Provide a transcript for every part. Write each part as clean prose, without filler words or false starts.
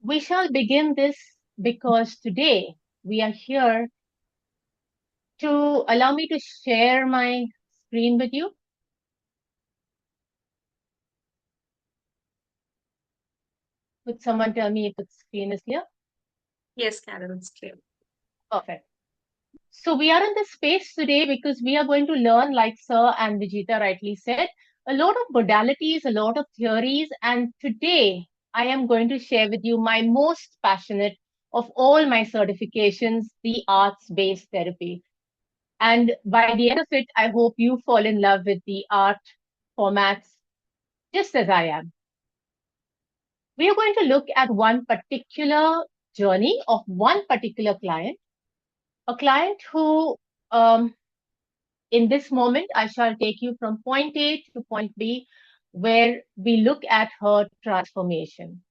We shall begin this because today we are here to allow me to share my screen with you. Would someone tell me if the screen is clear? Yes, Karen, it's clear. Perfect. So we are in this space today because we are going to learn, like Sir and Vijita rightly said, a lot of modalities, a lot of theories. And today I am going to share with you my most passionate of all my certifications, the arts-based therapy. And by the end of it, I hope you fall in love with the art formats just as I am. We are going to look at one particular journey of one particular client, a client who, um, in this moment, I shall take you from point A to point B, where we look at her transformation.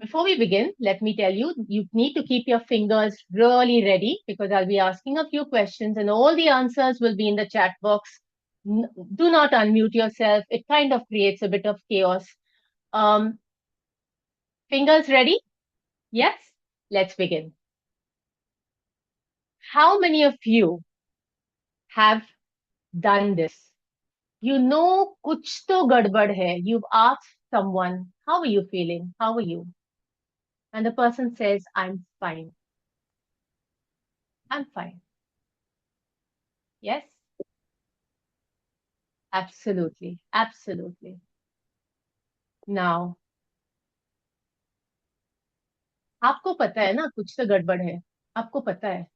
Before we begin, let me tell you, you need to keep your fingers really ready because I'll be asking a few questions and all the answers will be in the chat box. Do not unmute yourself. It kind of creates a bit of chaos. Um, Fingers ready? Yes? Let's begin. How many of you have done this? You know, kuch to gadbad hai. You've asked someone, how are you feeling? How are you? And the person says, I'm fine. I'm fine. Yes? Absolutely. Absolutely. Now, आपको पता है ना कुछ तो गड़बड़ है आपको पता है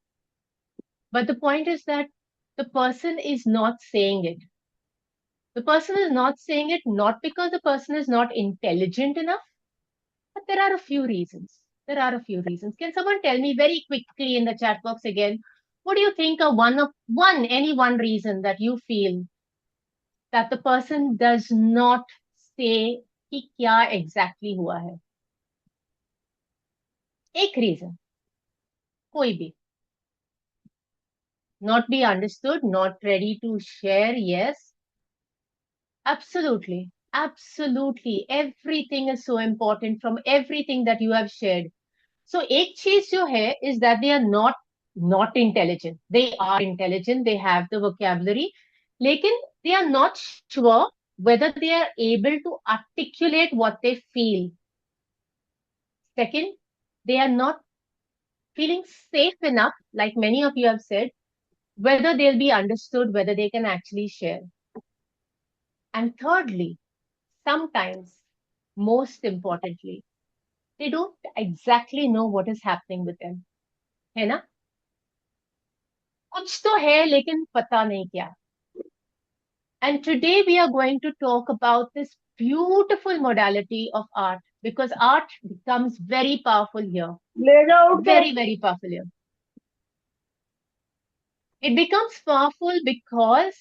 but the point is that the person is not saying it. The person is not saying it not because the person is not intelligent enough, but there are a few reasons. There are a few reasons. Can someone tell me very quickly in the chat box again? What do you think of any one reason that you feel that the person does not say कि क्या exactly हुआ है? एक reason, कोई भी. Not be understood, not ready to share. Yes, absolutely. Absolutely. Everything is so important from everything that you have shared. So एक चीज जो है is that they are not intelligent. They are intelligent. They have the vocabulary. लेकिन they are not sure whether they are able to articulate what they feel. Second, they are not feeling safe enough, like many of you have said, whether they'll be understood, whether they can actually share. And thirdly, sometimes, most importantly, they don't exactly know what is happening with them. है ना? कुछ तो है लेकिन पता नहीं क्या. And today we are going to talk about this beautiful modality of art because art becomes very powerful here. Very, very powerful here. It becomes powerful because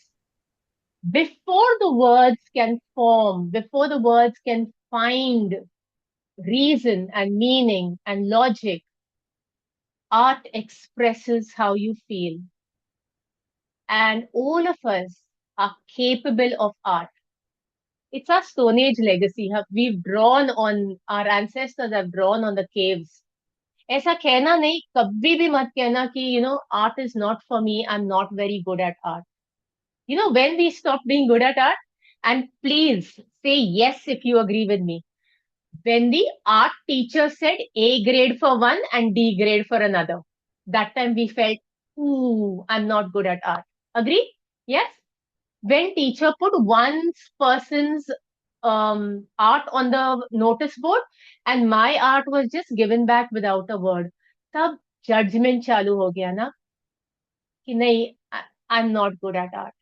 before the words can form, before the words can find reason and meaning and logic, art expresses how you feel. And all of us are capable of art. It's our Stone Age legacy. We've drawn on, our ancestors have drawn on the caves. ऐसा कहना नहीं, कभी भी मत कहना कि, art is not for me, I'm not very good at art. When we stop being good at art, and please say yes if you agree with me. When the art teacher said A grade for one and D grade for another, that time we felt, ooh, I'm not good at art. Agree? Yes? When teacher put one person's art on the notice board and my art was just given back without a word, तब judgment चालू हो गया ना कि नहीं, I'm not good at art.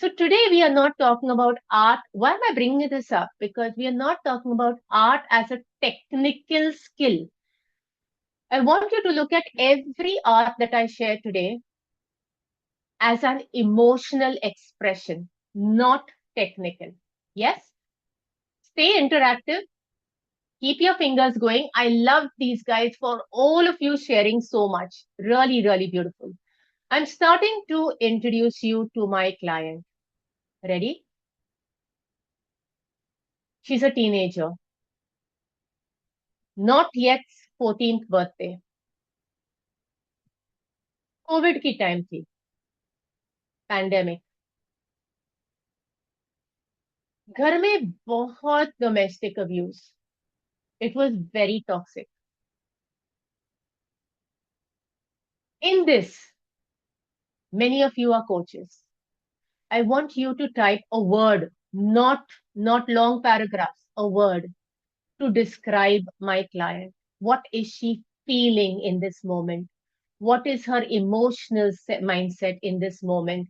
So today we are not talking about art. Why am I bringing this up? Because we are not talking about art as a technical skill. I want you to look at every art that I share today as an emotional expression, not technical. Yes? Stay interactive. Keep your fingers going. I love these guys for all of you sharing so much. Really, really beautiful. I'm starting to introduce you to my client. Ready? She's a teenager. Not yet 14th birthday. Covid की time थी, pandemic. घर में बहुत domestic abuse. It was very toxic. In this, many of you are coaches. I want you to type a word, not long paragraphs, a word to describe my client. What is she feeling in this moment? What is her emotional mindset in this moment?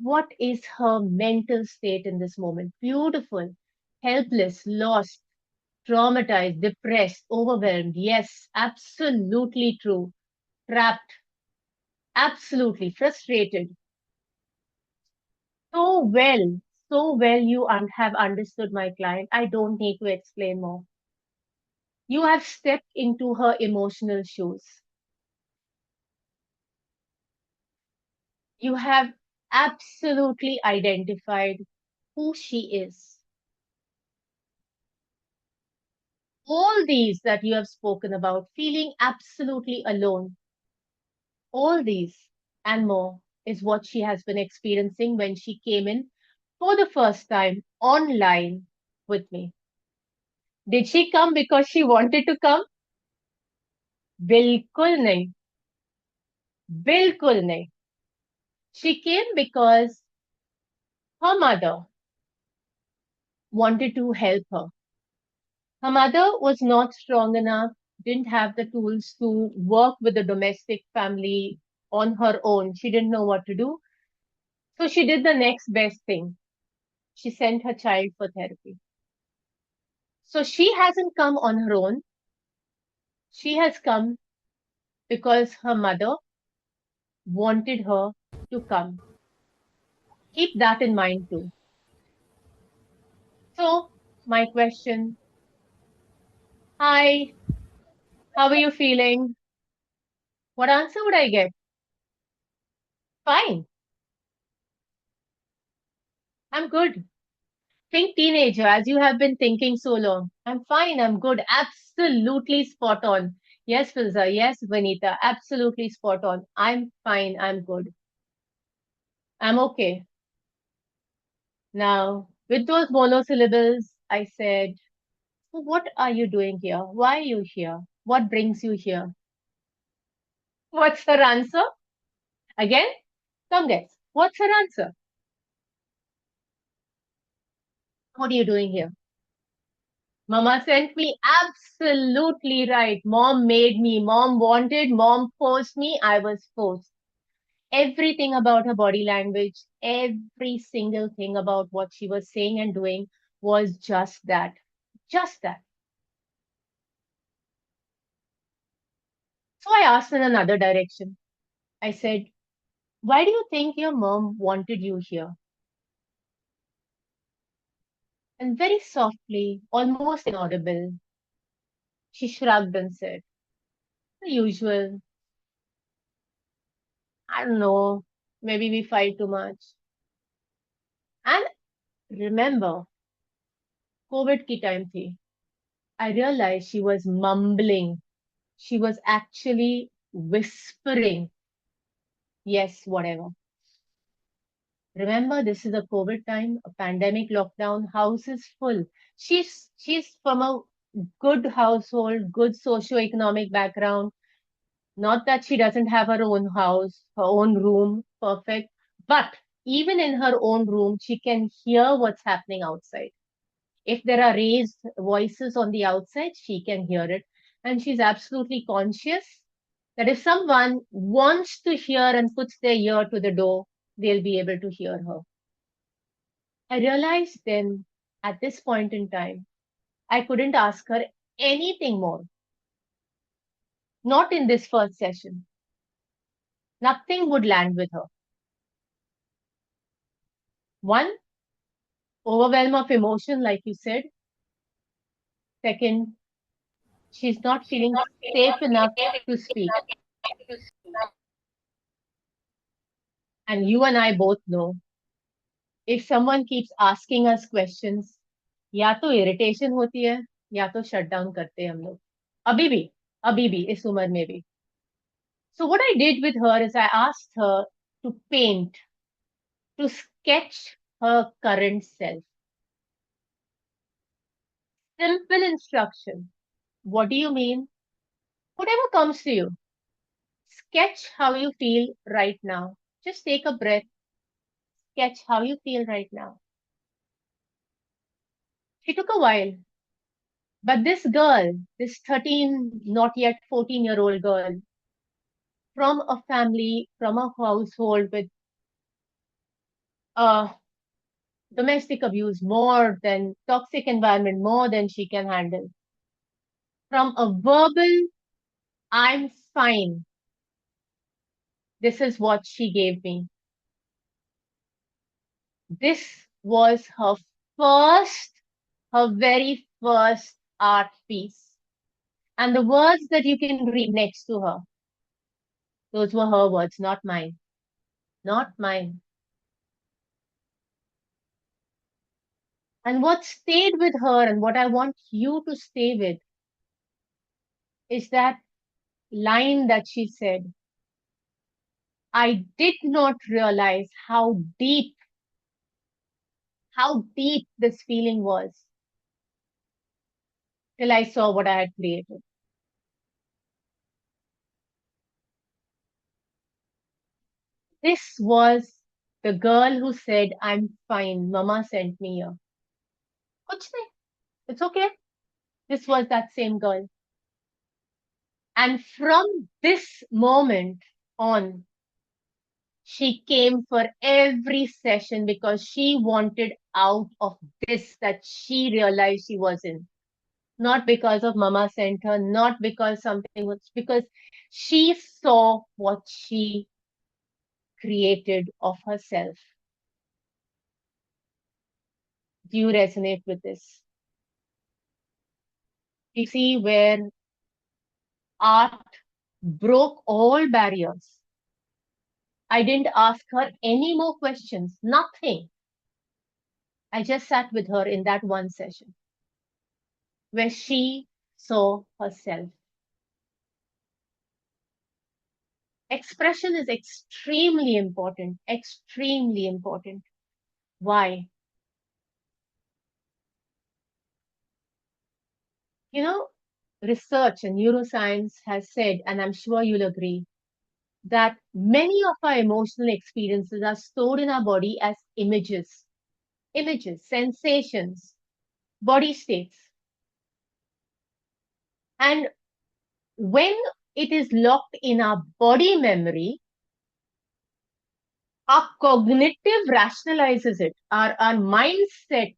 What is her mental state in this moment? Beautiful, helpless, lost, traumatized, depressed, overwhelmed. Yes, absolutely true. Trapped, absolutely frustrated. So well, so well you have understood my client. I don't need to explain more. You have stepped into her emotional shoes. You have absolutely identified who she is. All these that you have spoken about, feeling absolutely alone, all these and more is what she has been experiencing when she came in for the first time online with me. Did she come because she wanted to come? बिल्कुल नहीं, बिल्कुल नहीं. She came because her mother wanted to help her. Her mother was not strong enough, didn't have the tools to work with the domestic family on her own. She didn't know what to do. So she did the next best thing. She sent her child for therapy. So she hasn't come on her own. She has come because her mother wanted her to come. Keep that in mind too. So, my question: Hi, how are you feeling? What answer would I get? Fine, I'm good. Think teenager, as you have been thinking so long. I'm fine, I'm good. Absolutely spot on. Yes, Filza. Yes, Vanita. Absolutely spot on. I'm fine, I'm good. I'm okay. Now, with those monosyllables, I said, "So what are you doing here? Why are you here? What brings you here?" What's her answer? Again, come guess. What's her answer? What are you doing here? Mama sent me. Absolutely right. Mom made me. Mom wanted. Mom forced me. I was forced. Everything about her body language, every single thing about what she was saying and doing was just that. Just that. So I asked in another direction. I said, "Why do you think your mom wanted you here?" And very softly, almost inaudible, she shrugged and said, "The usual. I don't know. Maybe we fight too much." And remember, COVID की time थी. I realized she was mumbling. She was actually whispering, yes, whatever. Remember, this is a COVID time, a pandemic lockdown, house is full. She's from a good household, good socio-economic background. Not that she doesn't have her own house, her own room, perfect. But even in her own room, she can hear what's happening outside. If there are raised voices on the outside, she can hear it. And she's absolutely conscious that if someone wants to hear and puts their ear to the door, they'll be able to hear her. I realized then, at this point in time, I couldn't ask her anything more. Not in this first session. Nothing would land with her. One, overwhelm of emotion, like you said. Second, she's not feeling safe enough to speak. And you and I both know, if someone keeps asking us questions, या तो irritation होती है या तो shut down करते हैं हम लोग. अभी भी अभी भी इस उम्र में भी. So what I did with her is I asked her to paint, to sketch her current self. Simple instruction. What do you mean? Whatever comes to you. Sketch how you feel right now. Just take a breath. Sketch how you feel right now. She took a while, but this girl, this 13, not yet 14-year-old girl, from a family, from a household with uh, domestic abuse, more than toxic environment, more than she can handle, from a verbal, I'm fine. This is what she gave me. This was first, her very first art piece. And the words that you can read next to her, those were her words, not mine. Not mine. And what stayed with her and what I want you to stay with is that line that she said. I did not realize how deep this feeling was till I saw what I had created. This was the girl who said, I'm fine. Mama sent me here. Kuch nahi. It's okay. This was that same girl. And from this moment on, she came for every session because she wanted out of this that she realized she was in. Not because of mama sent her, not because something was, because she saw what she created of herself. Do you resonate with this? You see where art broke all barriers. I didn't ask her any more questions, nothing. I just sat with her in that one session where she saw herself. Expression is extremely important, extremely important. Why? You know, research and neuroscience has said, and I'm sure you'll agree, that many of our emotional experiences are stored in our body as images, sensations, body states. And when it is locked in our body memory, our cognitive rationalizes it. Our mindset,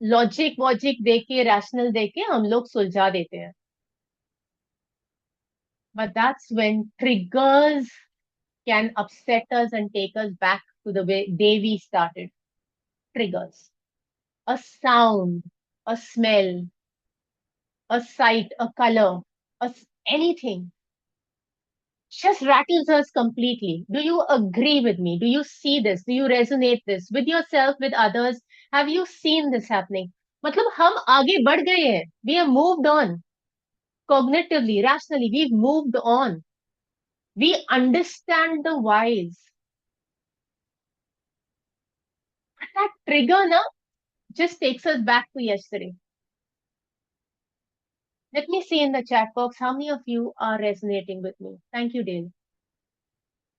logic देके rational देके हम लोग सुलझा देते हैं. But that's when triggers can upset us and take us back to the day we started. Triggers. A sound, a smell, a sight, a color, anything just rattles us completely. Do you agree with me? Do you see this? Do you resonate this with yourself, with others? Have you seen this happening? मतलब हम आगे बढ़ गए हैं. We have moved on. Cognitively, rationally, we've moved on. We understand the whys. But that trigger na, just takes us back to yesterday. Let me see in the chat box how many of you are resonating with me. Thank you, Dale.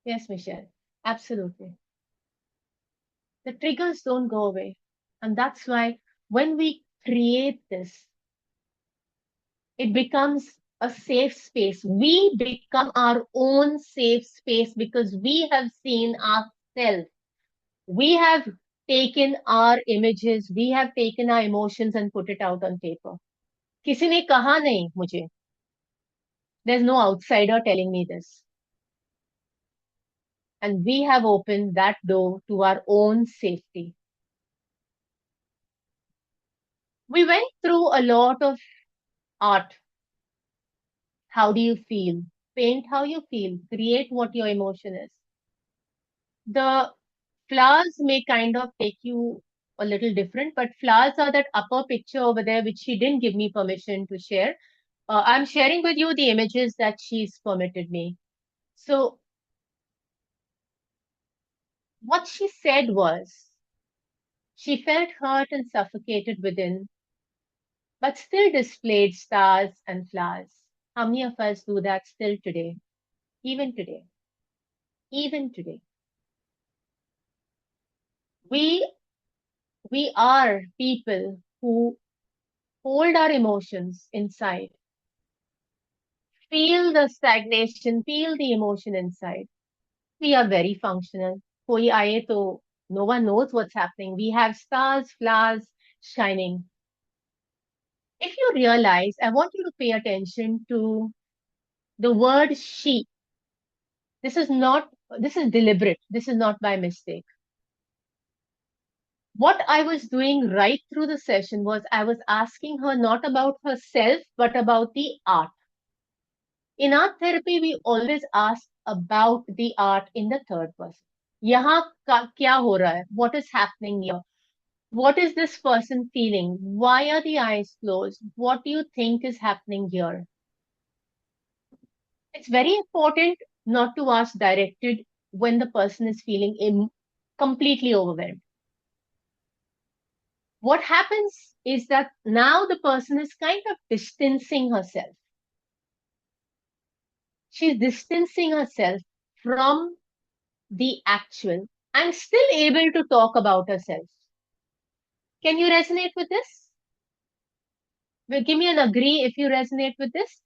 Yes, Michelle. Absolutely. The triggers don't go away. And that's why when we create this, it becomes a safe space. We become our own safe space because we have seen ourselves. We have taken our images, we have taken our emotions and put it out on paper. किसी ने कहा नहीं मुझे. There's no outsider telling me this. And we have opened that door to our own safety. We went through a lot of art. How do you feel? Paint how you feel. Create what your emotion is. The flowers may kind of take you a little different, but flowers are that upper picture over there, which she didn't give me permission to share. I'm sharing with you the images that she's permitted me. So, what she said was she felt hurt and suffocated within, but still displayed stars and flowers. How many of us do that still today? Even today. Even today. We we are people who hold our emotions inside, feel the stagnation, feel the emotion inside. We are very functional. कोई आए तो no one knows what's happening. We have stars, flowers shining. If you realize, I want you to pay attention to the word she. This is not, this is deliberate. This is not by mistake. What I was doing right through the session was I was asking her not about herself, but about the art. In art therapy, we always ask about the art in the third person. यहाँ क्या हो रहा है? What is happening here? What is this person feeling? Why are the eyes closed? What do you think is happening here? It's very important not to ask directed when the person is feeling completely overwhelmed. What happens is that now the person is kind of distancing herself. She's distancing herself from the actual and still able to talk about herself. Can you resonate with this? Well, give me an agree if you resonate with this.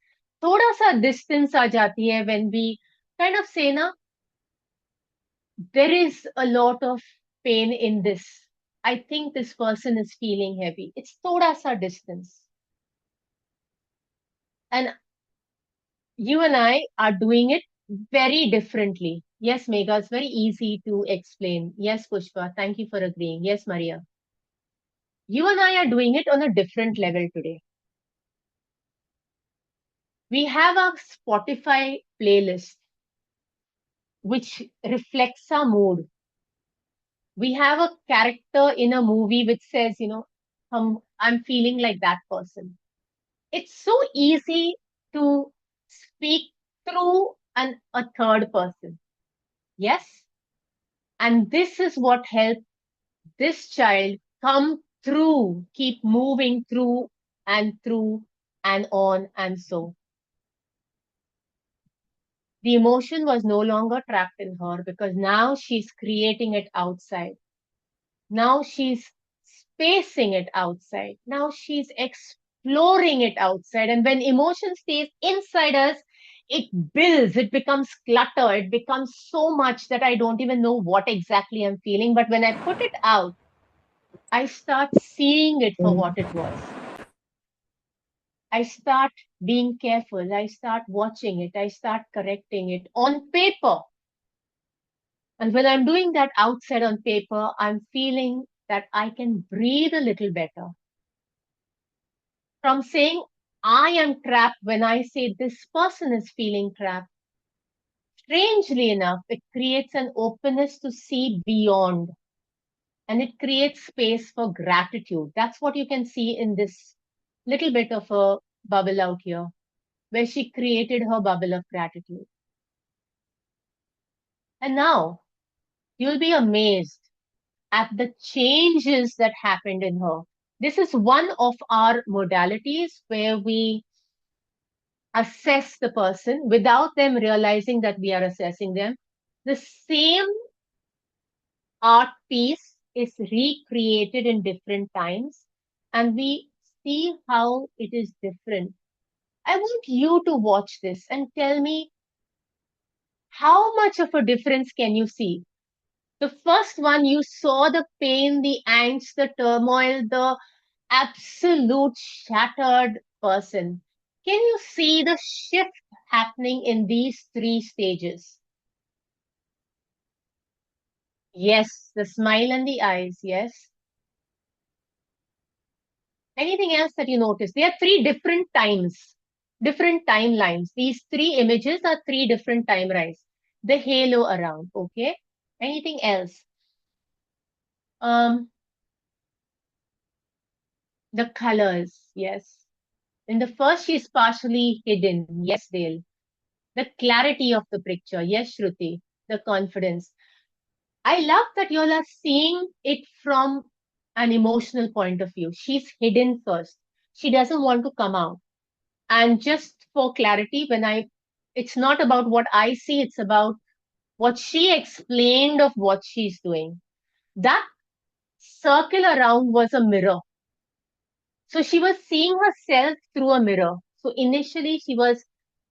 थोड़ा सा distance आ जाती है when we kind of say ना, there is a lot of pain in this. I think this person is feeling heavy. It's थोड़ा सा distance. And you and I are doing it very differently. Yes, Megha, it's very easy to explain. Yes, Pushpa, thank you for agreeing. Yes, Maria. You and I are doing it on a different level today. We have a Spotify playlist which reflects our mood. We have a character in a movie which says, I'm feeling like that person. It's so easy to speak through a third person. Yes. And this is what helped this child come through, keep moving through and on and so. The emotion was no longer trapped in her because now she's creating it outside. Now she's spacing it outside. Now she's exploring it outside. And when emotion stays inside us, it builds, it becomes clutter, it becomes so much that I don't even know what exactly I'm feeling. But when I put it out, I start seeing it for what it was. I start being careful. I start watching it. I start correcting it on paper. And when I'm doing that outside on paper, I'm feeling that I can breathe a little better. From saying I am trapped when I say this person is feeling trapped, strangely enough, it creates an openness to see beyond and it creates space for gratitude. That's what you can see in this little bit of a bubble out here, where she created her bubble of gratitude. And now you'll be amazed at the changes that happened in her. This is one of our modalities where we assess the person without them realizing that we are assessing them. The same art piece is recreated in different times and we see how it is different. I want you to watch this and tell me how much of a difference can you see? The first one, you saw the pain, the angst, the turmoil, the absolute shattered person. Can you see the shift happening in these three stages? Yes, the smile and the eyes. Yes. Anything else that you notice? There are three different times, different timelines. These three images are three different timelines. The halo around. Okay. Anything else? Um, the colors. Yes. In the first, she's partially hidden. Yes, Dale. The clarity of the picture. Yes, Shruti. The confidence. I love that you all are seeing it from an emotional point of view. She's hidden first. She doesn't want to come out. And just for clarity, it's not about what I see, it's about what she explained of what she's doing. That circle around was a mirror. So she was seeing herself through a mirror. So initially she was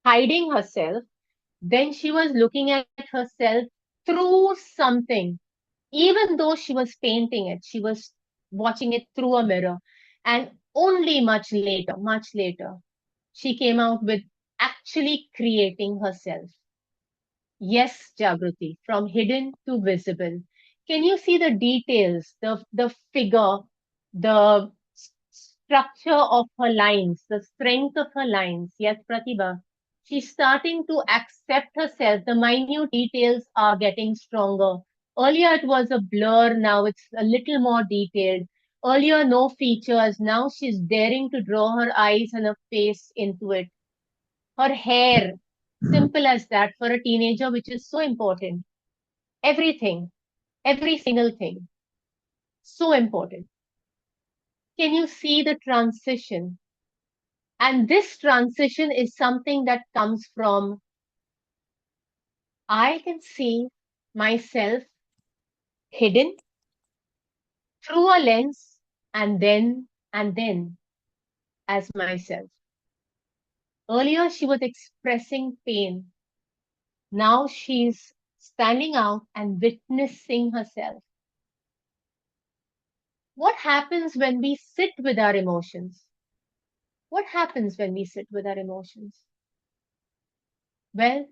hiding herself. Then she was looking at herself through something. Even though she was painting it, she was watching it through a mirror. And only much later, she came out with actually creating herself. Yes, Jagruti, from hidden to visible. Can you see the details, the figure, the structure of her lines, the strength of her lines? Yes, Pratibha. She's starting to accept herself. The minute details are getting stronger. Earlier it was a blur, now it's a little more detailed. Earlier, no features. Now she's daring to draw her eyes and her face into it. Her hair, simple as that for a teenager, which is so important. Everything, every single thing, so important. Can you see the transition? And this transition is something that comes from I can see myself hidden through a lens and then as myself. Earlier, she was expressing pain. Now she's standing out and witnessing herself. What happens when we sit with our emotions? What happens when we sit with our emotions? Well,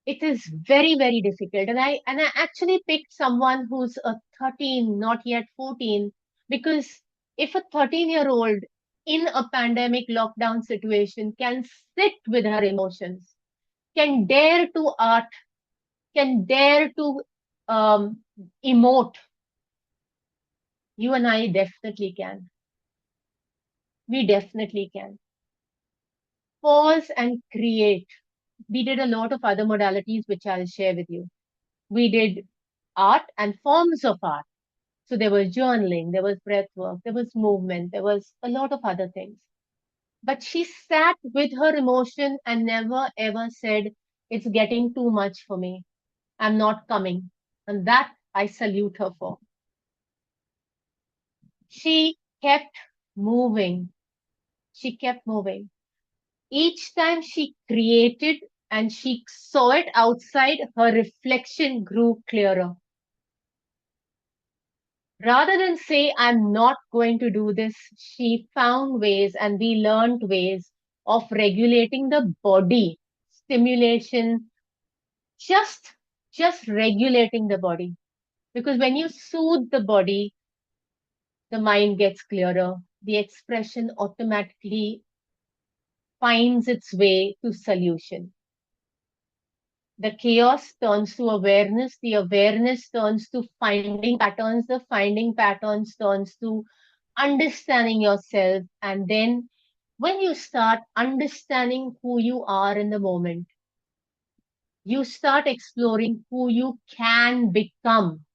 it is very, very difficult. And I actually picked someone who's a 13, not yet 14, because if a 13-year-old in a pandemic lockdown situation can sit with her emotions, can dare to art, can dare to emote, you and I definitely can. We definitely can. Pause and create. We did a lot of other modalities, which I'll share with you. We did art and forms of art. So there was journaling, there was breath work, there was movement, there was a lot of other things. But she sat with her emotion and never ever said, it's getting too much for me. I'm not coming. And that I salute her for. She kept moving. She kept moving. Each time she created and she saw it outside, her reflection grew clearer. Rather than say, I'm not going to do this, she found ways and we learned ways of regulating the body, stimulation, just, just regulating the body. Because when you soothe the body, the mind gets clearer. The expression automatically finds its way to solution. The chaos turns to awareness. The awareness turns to finding patterns. The finding patterns turns to understanding yourself. And then when you start understanding who you are in the moment, you start exploring who you can become.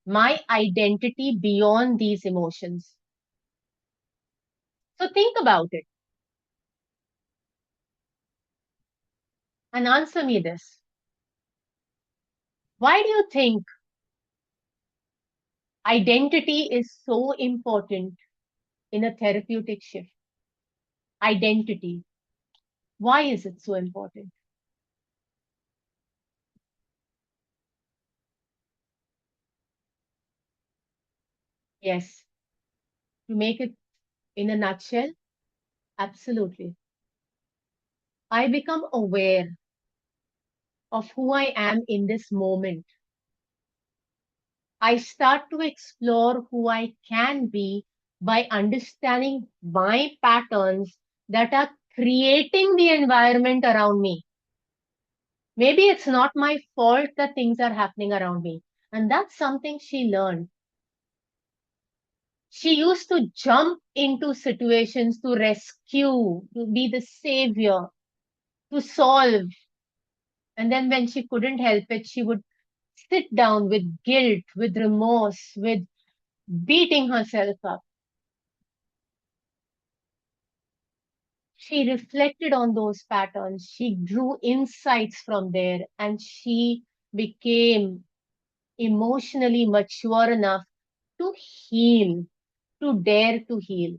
My identity beyond these emotions. So think about it and answer me this. Why do you think identity is so important in a therapeutic shift? Identity. Why is it so important? Yes, to make it in a nutshell, absolutely. I become aware of who I am in this moment. I start to explore who I can be by understanding my patterns that are creating the environment around me. Maybe it's not my fault that things are happening around me. And that's something she learned. She used to jump into situations to rescue, to be the savior, to solve. And then when she couldn't help it, she would sit down with guilt, with remorse, with beating herself up. She reflected on those patterns. She drew insights from there and she became emotionally mature enough to heal, to dare to heal.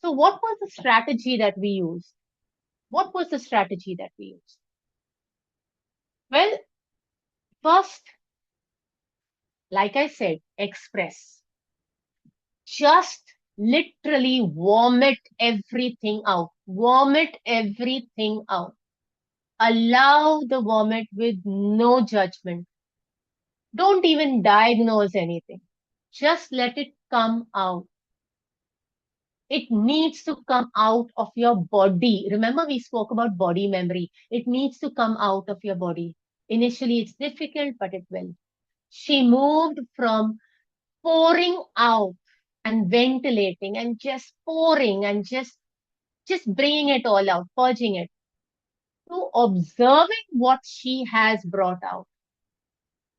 So, what was the strategy that we used? What was the strategy that we used? Well, first, like I said, express. Just literally vomit everything out. Vomit everything out. Allow the vomit with no judgment. Don't even diagnose anything. Just let it come out. It needs to come out of your body. Remember, we spoke about body memory. It needs to come out of your body. Initially, it's difficult, but it will. She moved from pouring out and ventilating and just pouring and just bringing it all out, purging it, to observing what she has brought out,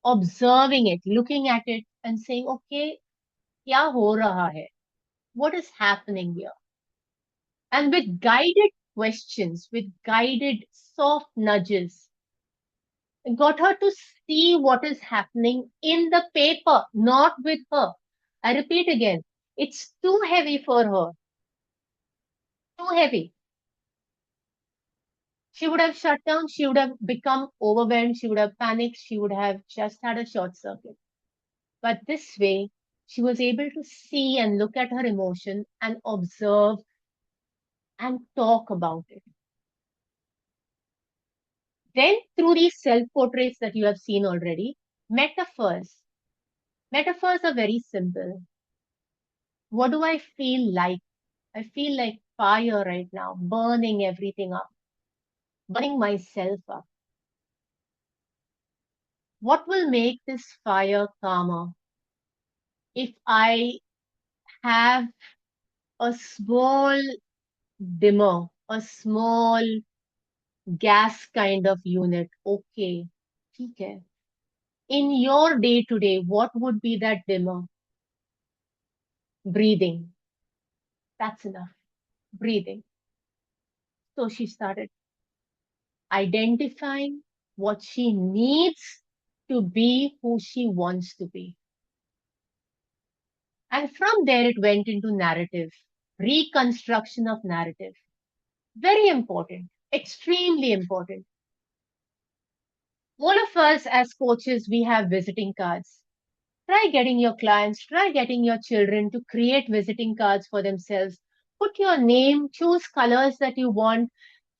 observing it, looking at it and saying, okay, kya ho raha hai? What is happening here? And with guided questions, with guided soft nudges, got her to see what is happening in the paper, not with her. I repeat again, it's too heavy for her, too heavy. She would have shut down, she would have become overwhelmed, she would have panicked, she would have just had a short circuit. But this way, she was able to see and look at her emotion and observe and talk about it. Then, through these self portraits that you have seen already, metaphors. Metaphors are very simple. What do I feel like? I feel like fire right now, burning everything up, burning myself up. What will make this fire calmer? If I have a small dimmer, a small gas kind of unit, okay, okay. In your day to day, what would be that dimmer? Breathing. That's enough. Breathing. So she started identifying what she needs to be who she wants to be. And from there, it went into narrative, reconstruction of narrative. Very important, extremely important. All of us as coaches, we have visiting cards. Try getting your clients, try getting your children to create visiting cards for themselves. Put your name, choose colors that you want,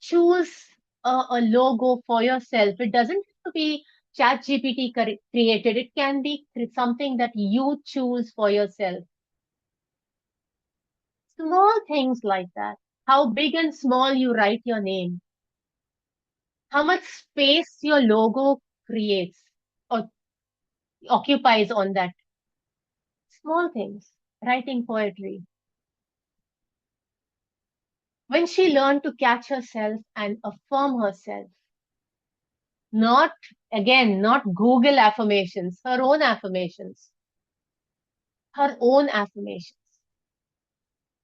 choose a logo for yourself. It doesn't have to be ChatGPT created. It can be something that you choose for yourself. Small things like that. How big and small you write your name. How much space your logo creates or occupies on that. Small things. Writing poetry. When she learned to catch herself and affirm herself, not again, not Google affirmations, her own affirmations.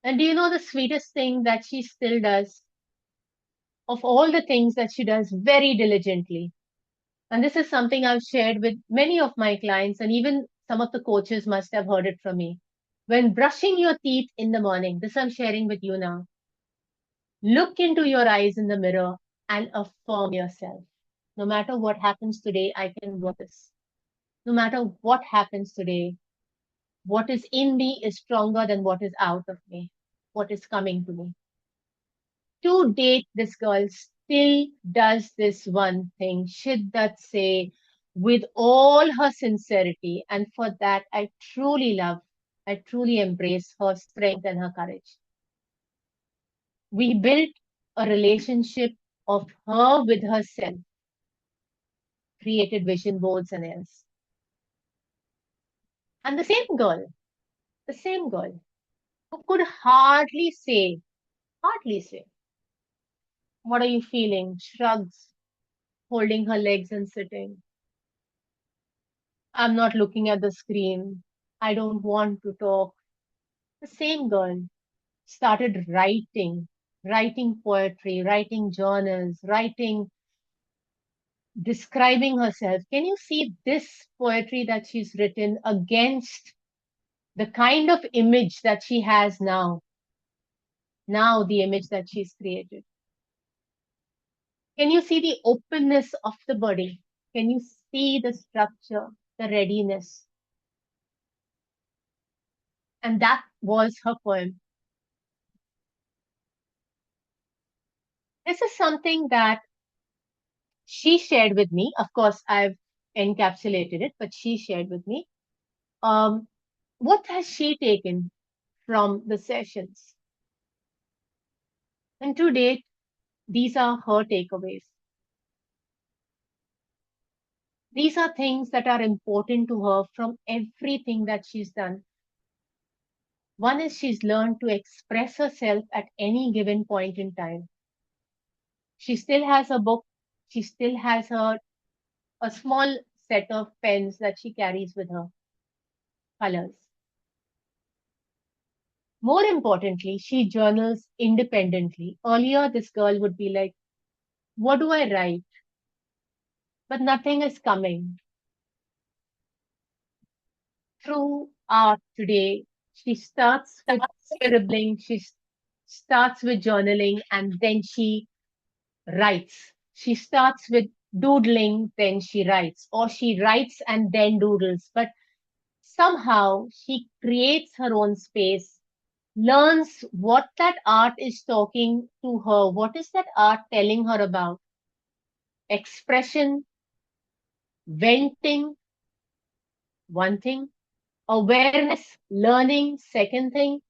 And do you know the sweetest thing that she still does? Of all the things that she does very diligently, and this is something I've shared with many of my clients, and even some of the coaches must have heard it from me. When brushing your teeth in the morning, this I'm sharing with you now, look into your eyes in the mirror and affirm yourself. No matter what happens today, I can work this. No matter what happens today, what is in me is stronger than what is out of me, what is coming to me. To date, this girl still does this one thing, Shiddat say, with all her sincerity. And for that, I truly love, I truly embrace her strength and her courage. We built a relationship of her with herself, created vision boards and else. And the same girl, The same girl who could hardly say, what are you feeling? Shrugs, holding her legs and sitting. I'm not looking at the screen. I don't want to talk. The same girl started writing poetry, writing journals, writing, describing herself. Can you see this poetry that she's written against the kind of image that she has now? Now, the image that she's created. Can you see the openness of the body? Can you see the structure, the readiness? And that was her poem. This is something that she shared with me. Of course, I've encapsulated it, but she shared with me. Um, what has she taken from the sessions? And to date, these are her takeaways. These are things that are important to her from everything that she's done. One is she's learned to express herself at any given point in time. She still has a book. She still has a small set of pens that she carries with her, colors. More importantly, she journals independently. Earlier, this girl would be like, what do I write? But nothing is coming. Through art today, she starts with scribbling, starts with journaling, and then she writes. She starts with doodling, then she writes, or she writes and then doodles. But somehow she creates her own space, learns what that art is talking to her, what is that art telling her about expression, venting, one thing, awareness, learning, second thing,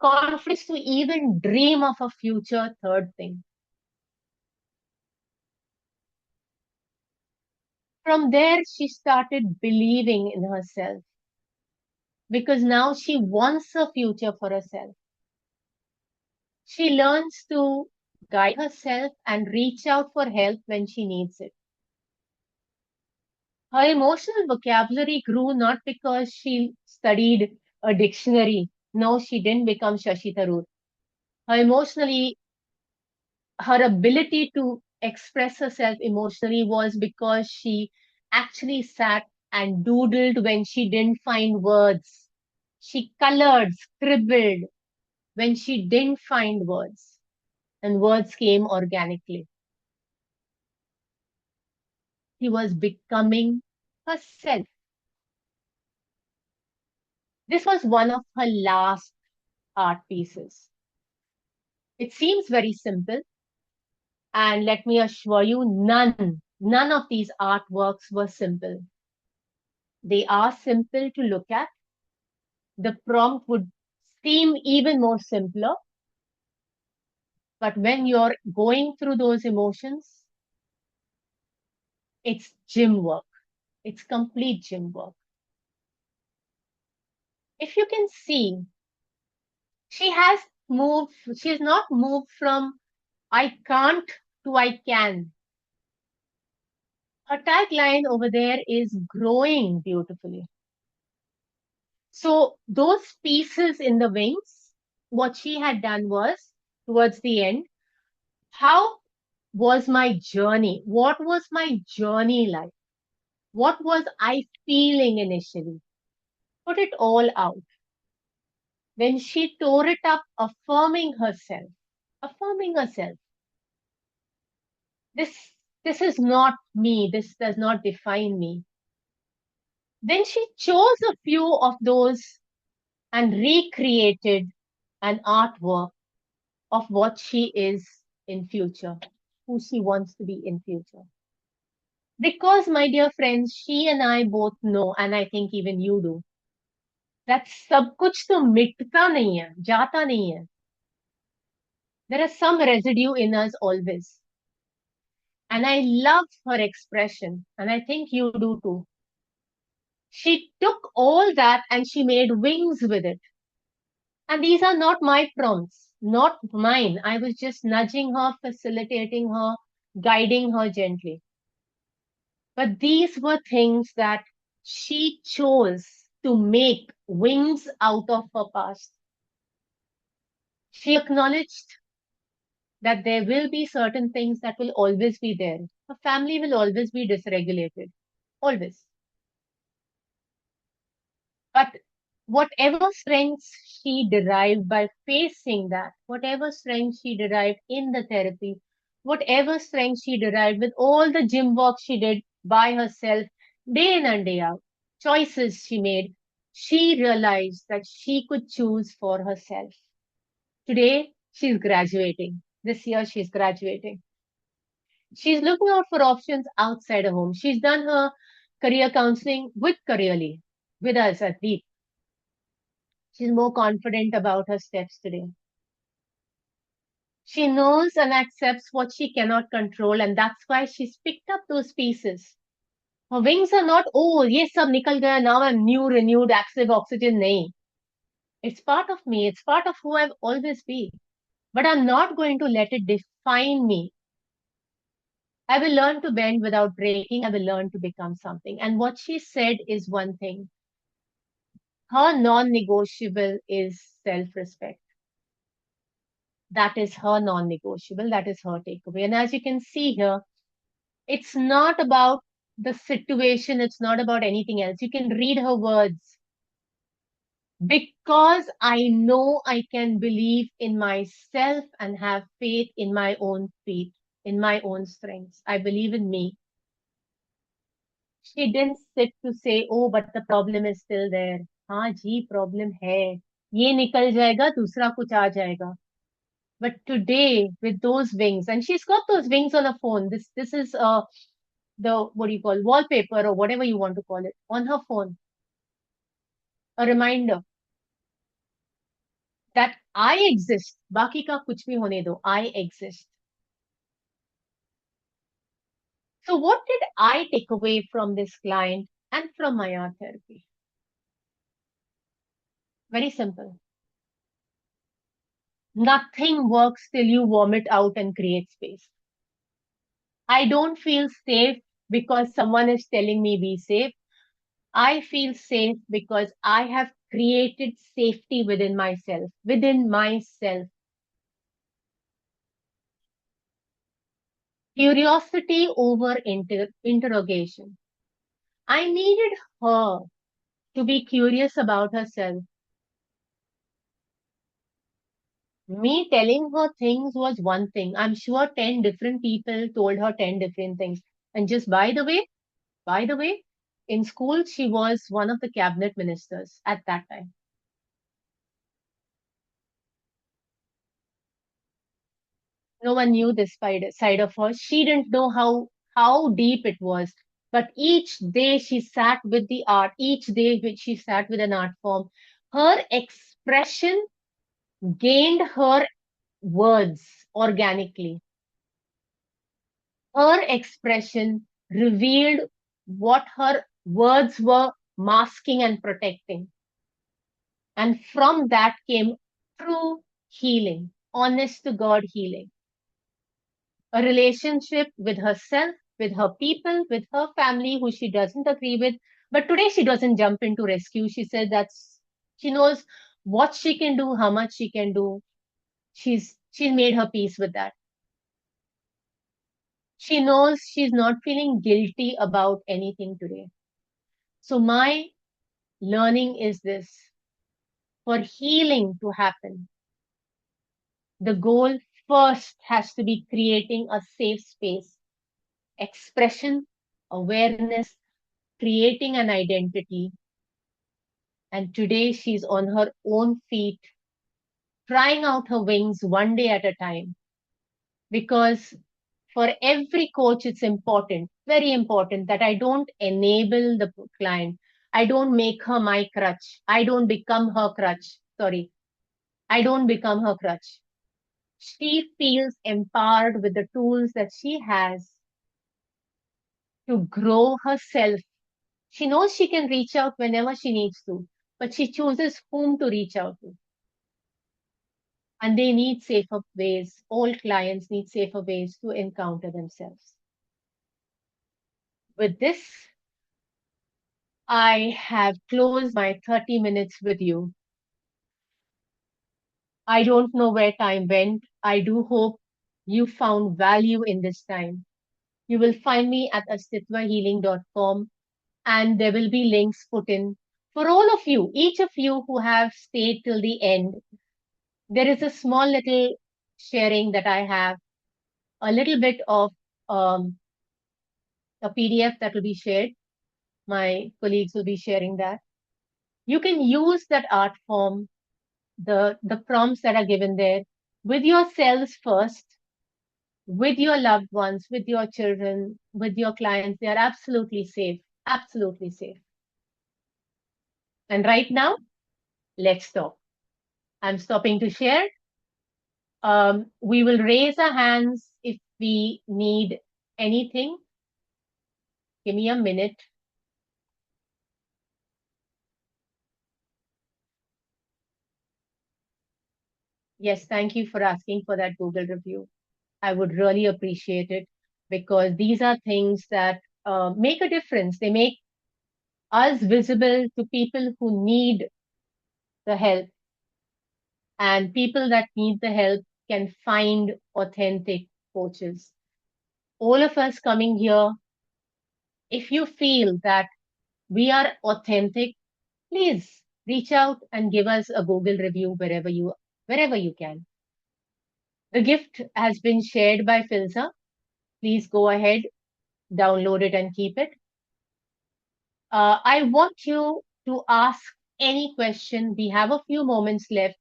confidence to even dream of a future, third thing. From there, she started believing in herself because now she wants a future for herself. She learns to guide herself and reach out for help when she needs it. Her emotional vocabulary grew not because she studied a dictionary. No, she didn't become Shashi Tharoor. Her emotionally, her ability to express herself emotionally was because she actually sat and doodled when she didn't find words. She colored, scribbled when she didn't find words, and words came organically. She was becoming herself. This was one of her last art pieces. It seems very simple, and let me assure you, none of these artworks were simple. They are simple to look at. The prompt would seem even more simpler, but when you're going through those emotions, it's gym work. It's complete gym work. If you can see, she has she has not moved from I can't to I can. Her tagline over there is growing beautifully. So those pieces in the wings, what she had done was towards the end, how was my journey? What was my journey like? What was I feeling initially? Put it all out. Then she tore it up, affirming herself. This, this is not me. This does not define me. Then she chose a few of those and recreated an artwork of what she is in future, who she wants to be in future. Because, my dear friends, she and I both know, and I think even you do, that सब कुछ तो मिटता नहीं है, जाता नहीं है. There is some residue in us always. And I love her expression, and I think you do too. She took all that and she made wings with it. And these are not my prompts, not mine. I was just nudging her, facilitating her, guiding her gently. But these were things that she chose to make wings out of her past. She acknowledged that there will be certain things that will always be there. Her family will always be dysregulated, always. But whatever strengths she derived by facing that, whatever strength she derived in the therapy, whatever strength she derived with all the gym work she did by herself, day in and day out, choices she made, she realized that she could choose for herself. Today, she's graduating. This year, she's graduating. She's looking out for options outside her home. She's done her career counseling with Careerly, with us at Deep. She's more confident about her steps today. She knows and accepts what she cannot control, and that's why she's picked up those pieces. Her wings are not, oh, yes, sab nikal gaya, now I'm new, renewed, active oxygen. Nahi. It's part of me, it's part of who I've always been. But I'm not going to let it define me. I will learn to bend without breaking. I will learn to become something. And what she said is one thing. Her non negotiable is self respect. That is her non negotiable. That is her takeaway. And as you can see here, it's not about the situation, it's not about anything else. You can read her words. Because I know I can believe in myself and have faith in my own feet, in my own strengths. I believe in me. She didn't sit to say, oh, but the problem is still there. हाँ जी, problem है. ये निकल जाएगा, दूसरा कुछ आ जाएगा. But today, with those wings, and she's got those wings on her phone. This is the what do you call wallpaper or whatever you want to call it on her phone. A reminder that I exist. बाकी का कुछ भी होने दो. I exist. So what did I take away from this client and from my art therapy? Very simple. Nothing works till you vomit out and create space. I don't feel safe because someone is telling me be safe. I feel safe because I have created safety within myself, within myself. Curiosity over interrogation. I needed her to be curious about herself. Me telling her things was one thing. I'm sure 10 different people told her 10 different things. And just by the way, in school, she was one of the cabinet ministers at that time. No one knew this side of her. She didn't know how deep it was. But each day she sat with the art, each day which she sat with an art form, her expression gained her words organically. Her expression revealed what her words were masking and protecting. And from that came true healing, honest to God healing. A relationship with herself, with her people, with her family who she doesn't agree with. But today she doesn't jump into rescue. She said she knows what she can do, how much she can do. She's made her peace with that. She knows she's not feeling guilty about anything today. So my learning is this. For healing to happen, the goal first has to be creating a safe space, expression, awareness, creating an identity. And today she's on her own feet, trying out her wings one day at a time. Because for every coach, it's important, very important that I don't enable the client. I don't make her my crutch. I don't become her crutch. Sorry. I don't become her crutch. She feels empowered with the tools that she has to grow herself She knows she can reach out whenever she needs to, but she chooses whom to reach out to. And they need safer ways. All clients need safer ways to encounter themselves. With this, I have closed my 30 minutes with you. I don't know where time went. I do hope you found value in this time. You will find me at astitvahealing.com, and there will be links put in for all of you, each of you who have stayed till the end. There is a small little sharing that I have, a little bit of um, a PDF that will be shared. My colleagues will be sharing that. You can use that art form, the prompts that are given there, with yourselves first, with your loved ones, with your children, with your clients. They are absolutely safe, absolutely safe. And right now, let's stop. I'm stopping to share. We will raise our hands if we need anything. Give me a minute. Yes, thank you for asking for that Google review. I would really appreciate it because these are things that make a difference. They make us visible to people who need the help, and people that need the help can find authentic coaches. All of us coming here, if you feel that we are authentic, please reach out and give us a Google review wherever you can. The gift has been shared by Filza. Please go ahead, download it and keep it. I want you to ask any question. We have a few moments left.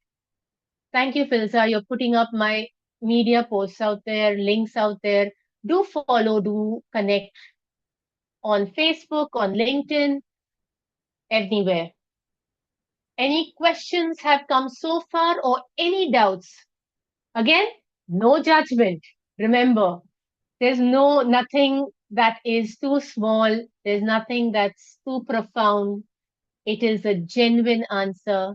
Thank you, Filza. You're putting up my media posts out there, links out there. Do follow, do connect on Facebook, on LinkedIn, anywhere. Any questions have come so far or any doubts? Again, no judgment. Remember, there's nothing that is too small. There's nothing that's too profound. It is a genuine answer.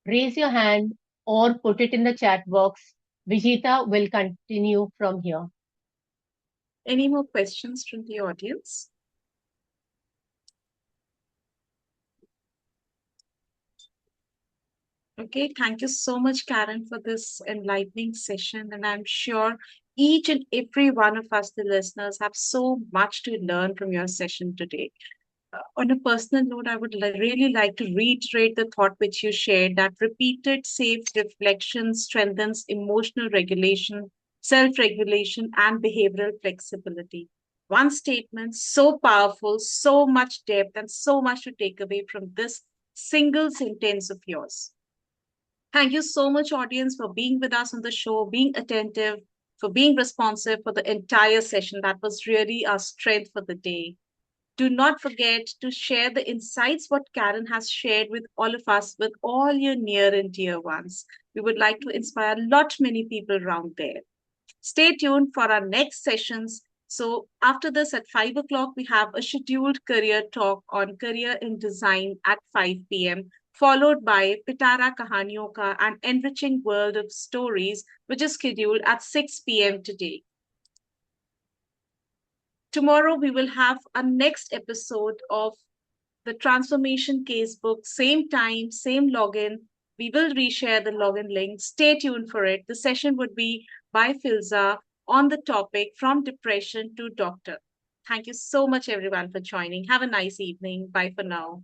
Raise your hand or put it in the chat box. Vijita will continue from here. Any more questions from the audience? Okay, thank you so much, Karen, for this enlightening session. And I'm sure each and every one of us, the listeners, have so much to learn from your session today. On a personal note, I would really like to reiterate the thought which you shared that repeated, safe reflection strengthens emotional regulation, self regulation, and behavioral flexibility. One statement so powerful, so much depth, and so much to take away from this single sentence of yours. Thank you so much, audience, for being with us on the show, being attentive, for being responsive for the entire session. That was really our strength for the day. Do not forget to share the insights what Karen has shared with all of us, with all your near and dear ones. We would like to inspire a lot many people around there. Stay tuned for our next sessions. So after this at 5 o'clock, we have a scheduled career talk on career in design at 5 p.m., followed by Pitara Kahaniyon Ka, an enriching world of stories, which is scheduled at 6 p.m. today. Tomorrow, we will have a next episode of the Transformation Casebook, same time, same login. We will reshare the login link. Stay tuned for it. The session would be by Filza on the topic from depression to doctor. Thank you so much, everyone, for joining. Have a nice evening. Bye for now.